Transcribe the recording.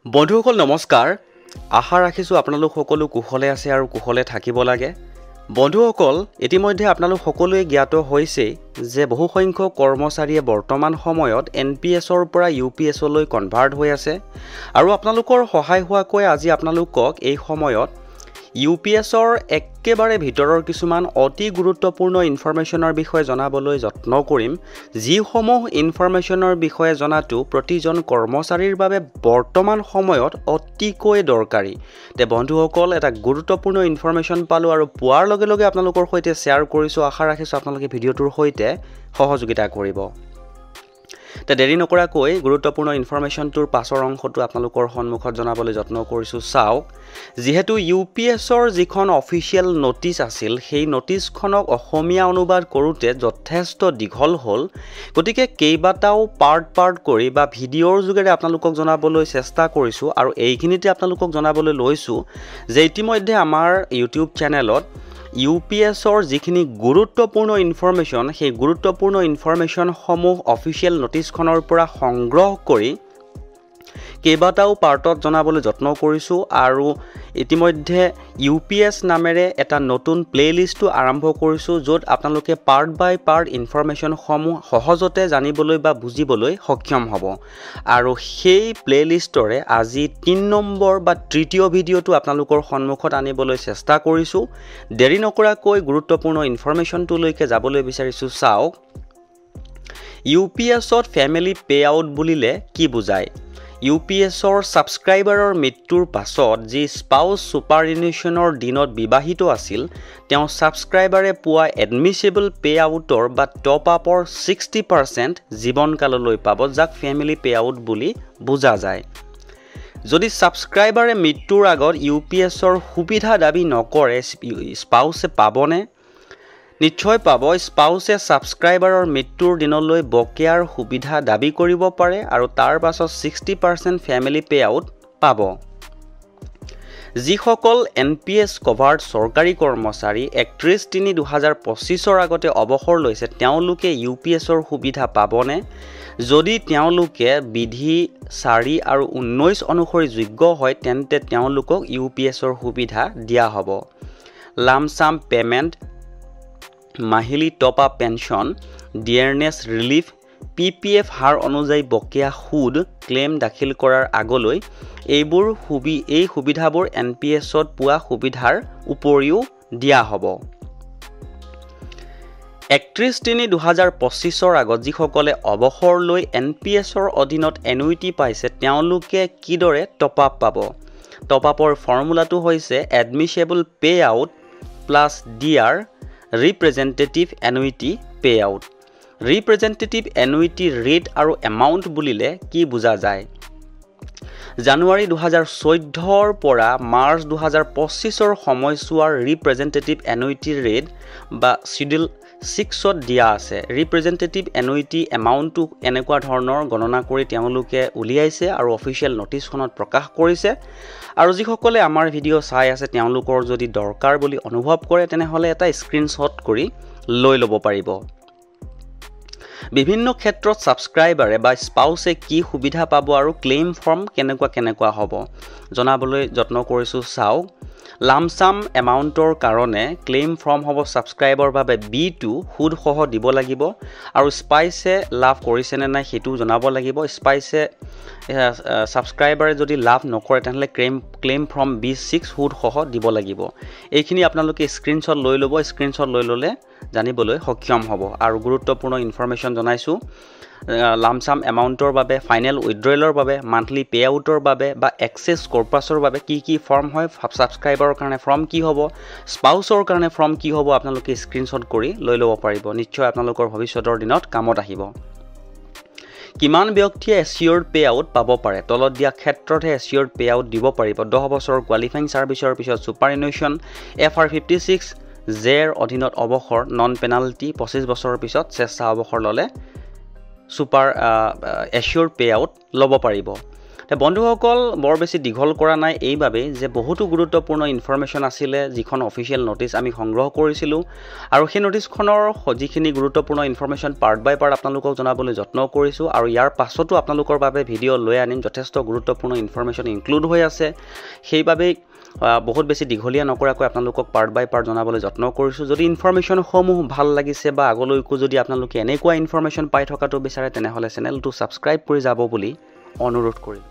বন্ধুসকল নমস্কাৰ আশা ৰাখিছোঁ আপোনালোক সকলো কুশলে আছে আৰু কুশলে থাকিব লাগে বন্ধুসকল ইতিমধ্যে আপোনালোক সকলোৱে জ্ঞাত হৈছে যে বহু সংখ্যক কৰ্মচাৰীয়ে বৰ্তমান সময়ত এনপিএছৰ পৰা ইউপিএছলৈ কনভাৰ্ট হৈ আছে আৰু আপোনালোকৰ সহায় হোৱাকৈ আজি আপোনালোকক এই সময়ত ইউপিএছৰ একেবাৰে ভিতৰৰ কিছুমান অতি গুৰুত্বপূৰ্ণ ইনফৰমেশ্যনৰ বিষয়ে জনাবলৈ যত্ন কৰিম যিসমূহ ইনফৰমেশ্যনৰ বিষয়ে জনাটো প্ৰতিজন কৰ্মচাৰীৰ বাবে বৰ্তমান সময়ত অতিকৈ দৰকাৰী তে বন্ধুসকল এটা গুৰুত্বপূৰ্ণ ইনফৰমেশ্যন পালো আৰু পোৱাৰ লগে লগে আপোনালোকৰ সৈতে শ্বেয়াৰ কৰিছো আশা ৰাখিছো আপোনালোকে ভিডিঅ'টোৰ সৈতে সহযোগিতা কৰিব তে দেৰি নকৰাকৈ গুৰুত্বপূৰ্ণ ইনফৰমেশ্যনটোৰ পাছৰ অংশটো আপোনালোকৰ সন্মুখত জনাবলৈ যত্ন কৰিছো চাওক যেহেতু ইউপিএছৰ যিখন অফিচিয়েল নোটিছ আছিল সেই নোটিছখনক অসমীয়া অনুবাদ কৰোতে যথেষ্ট দীঘল হ'ল গতিকে কেইবাটাও পাৰ্ট কৰি বা ভিডিঅ'ৰ যোগেৰে আপোনালোকক জনাবলৈ চেষ্টা কৰিছো আৰু এইখিনিতে আপোনালোকক জনাবলৈ লৈছো যে ইতিমধ্যে আমাৰ ইউটিউব চেনেলত ইউপিএছৰ যিখিনি গুৰুত্বপূৰ্ণ ইনফৰমেশ্যন সেই গুৰুত্বপূৰ্ণ ইনফৰমেশ্যনসমূহ অফিচিয়েল নোটিছখনৰ পৰা সংগ্ৰহ কৰি কেইবাটাও পাৰ্টত জনাবলৈ যত্ন কৰিছো আৰু ইতিমধ্যে ইউপিএছ নামেৰে এটা নতুন প্লেলিষ্টটো আৰম্ভ কৰিছো য'ত আপোনালোকে পাৰ্ট বাই পাৰ্ট ইনফৰমেশ্যনসমূহ সহজতে জানিবলৈ বা বুজিবলৈ সক্ষম হ'ব আৰু সেই প্লেলিষ্টৰে আজি 3 নম্বৰ বা তৃতীয় ভিডিঅ'টো আপোনালোকৰ সন্মুখত আনিবলৈ চেষ্টা কৰিছো দেৰি নকৰাকৈ গুৰুত্বপূৰ্ণ ইনফৰমেশ্যনটোলৈকে যাবলৈ বিচাৰিছো চাওক ইউপিএছত ফ্যামিলি পে আউট বুলিলে কি বুজায় ইউপিএছৰ সাবস্ক্ৰাইবাৰৰ মৃত্যুৰ পাছত যি স্পাউস সুপাৰএনুৱেশ্যনৰ দিনত বিবাহিত আছিল তেওঁ সাবস্ক্ৰাইবাৰে পোৱা এডমিসিবল পে আউটৰ বা টপ আপৰ 60% জীৱনকাললৈ পাব যাক ফ্যামিলি পে আউট বুলি বুজা যায় যদি সাবস্ক্ৰাইবাৰে মৃত্যুৰ আগত ইউপিএছৰ সুবিধা দাবী নকৰে স্পাউসে পাবনে নিশ্চয় পাব স্পাউসে সাবস্ক্ৰাইবাৰৰ মৃত্যুৰ দিনলৈ বকেয়াৰ সুবিধা দাবী কৰিব পাৰে আৰু তাৰ পাছত 60% ফ্যামিলি পে আউট পাব যিসকল এনপিএছ কভাৰ্ড চৰকাৰী কৰ্মচাৰী 31/3/2025 আগতে অৱসৰ লৈছে তেওঁলোকে ইউপিএছৰ সুবিধা পাবনে যদি তেওঁলোকে বিধি 4 আৰু 19 অনুসৰি যোগ্য হয় তেন্তে তেওঁলোকক ইউপিএছৰ সুবিধা দিয়া হ'ব লামসাম পেমেন্ট মাহিলি top up pension dearness relief PPF হাৰ অনুযায়ী বকেয়া সুদ ক্লেম দাখিল কৰাৰ আগলৈ এই সুবিধাবোৰ এনপিএছত পোৱা সুবিধাৰ উপৰিও দিয়া হ'ব 31/3/2025 আগত যিসকলে অৱসৰ লৈ এনপিএছৰ অধীনত এনুইটি পাইছে তেওঁলোকে কিদৰে টপ আপ পাব টপ আপৰ ফৰ্মুলাটো হৈছে admissible pay out plus DR representative annuity payout representative annuity rate আৰু amount বুলিলে কি বুজা যায় জানুৱাৰী 2014 পৰা মাৰ্চ 2025 সময়ছোৱাৰ representative annuity rate বা শিডিউল 6ত দিয়া আছে representative annuity amountটো এনেকুৱা ধৰণৰ গণনা কৰি তেওঁলোকে উলিয়াইছে আৰু অফিচিয়েল নোটিছখনত প্ৰকাশ কৰিছে আৰু যিসকলে আমাৰ ভিডিঅ' চাই আছে তেওঁলোকৰ যদি দৰকাৰ বুলি অনুভৱ কৰে তেনেহলে এটা স্ক্ৰিনশ্বট কৰি লৈ ল'ব পাৰিব বিভিন্ন ক্ষেত্ৰত সাবস্ক্ৰাইবাৰে বা স্পাউসে কি সুবিধা পাব আৰু ক্লেইম ফৰ্ম কেনেকুৱা হ'ব জনাবলৈ যত্ন কৰিছো চাওক লামসাম এমাউন্টৰ কাৰণে ক্লেইম ফৰ্ম হ'ব সাবস্ক্ৰাইবৰ বাবে B2 সুদ সহ দিব লাগিব আৰু স্পাইসে লাভ কৰিছে নে নাই হেতু জনাব লাগিব স্পাইসে সাবস্ক্ৰাইবাৰে যদি লাভ নকৰে তেনেহলে ক্লেইম ফৰ্ম B6 সুদ সহ দিব লাগিব এইখিনি আপোনালোকে স্ক্ৰিনশ্বট লৈ ল'ব স্ক্ৰিনশ্বট লৈ ল'লে জানিবলৈ সক্ষম হ'ব আৰু গুৰুত্বপূৰ্ণ ইনফৰমেশ্যন জনাইছো লামসাম এমাউন্টৰ বাবে ফাইনেল উইথড্ৰলৰ বাবে মান্থলি পে আউটৰ বাবে বা এক্সেস কৰ্পাছৰ বাবে কি ফৰ্ম হয় সাবস্ক্ৰাইবাৰৰ কাৰণে ফৰ্ম কি হ'ব স্পাউসৰ কাৰণে ফৰ্ম কি হ'ব আপোনালোকে স্ক্ৰিনশ্বট কৰি লৈ ল'ব পাৰিব নিশ্চয় আপোনালোকৰ ভৱিষ্যতৰ দিনত কামত আহিব কিমান ব্যক্তিয়ে এচিয়ৰ্ড পে আউট পাব পাৰে তলত দিয়া ক্ষেত্ৰতহে এচিয়ৰ্ড পে আউট দিব পাৰিব 10 বছৰৰ কোৱালিফাইং সাৰ্ভিসৰ পিছত সুপাৰএনুৱেশ্যন FR 56 জেৰ অধীনত অৱসৰ নন পেনাল্টি 25 বছৰৰ পিছত চেষ্টা অৱসৰ ললে সুপাৰ এচিয়ৰ্ড পে আউট ল'ব পাৰিব বন্ধুসকল বৰ বেছি দীঘল কৰা নাই এইবাবেই যে বহুতো গুৰুত্বপূৰ্ণ ইনফৰমেশ্যন আছিলে যিখন অফিচিয়েল নটিচ আমি সংগ্ৰহ কৰিছিলোঁ আৰু সেই নটিচখনৰ যিখিনি গুৰুত্বপূৰ্ণ ইনফৰমেশ্যন পাৰ্ট বাই পাৰ্ট আপোনালোকক জনাবলৈ যত্ন কৰিছোঁ আৰু ইয়াৰ পাছতো আপোনালোকৰ বাবে ভিডিঅ' লৈ আনিম যথেষ্ট গুৰুত্বপূৰ্ণ ইনফৰমেশ্যন ইনক্লুড হৈ আছে সেইবাবেই বহুত বেছি দীঘলীয়া নকৰাকৈ আপোনালোকক পাৰ্ট বাই পাৰ্ট জনাবলৈ যত্ন কৰিছোঁ যদি ইনফৰমেশ্যনসমূহ ভাল লাগিছে বা আগলৈকো যদি আপোনালোকে এনেকুৱা ইনফৰমেশ্যন পাই থকাটো বিচাৰে তেনেহ'লে চেনেলটো ছাবস্ক্ৰাইব কৰি যাব বুলি অনুৰোধ কৰিম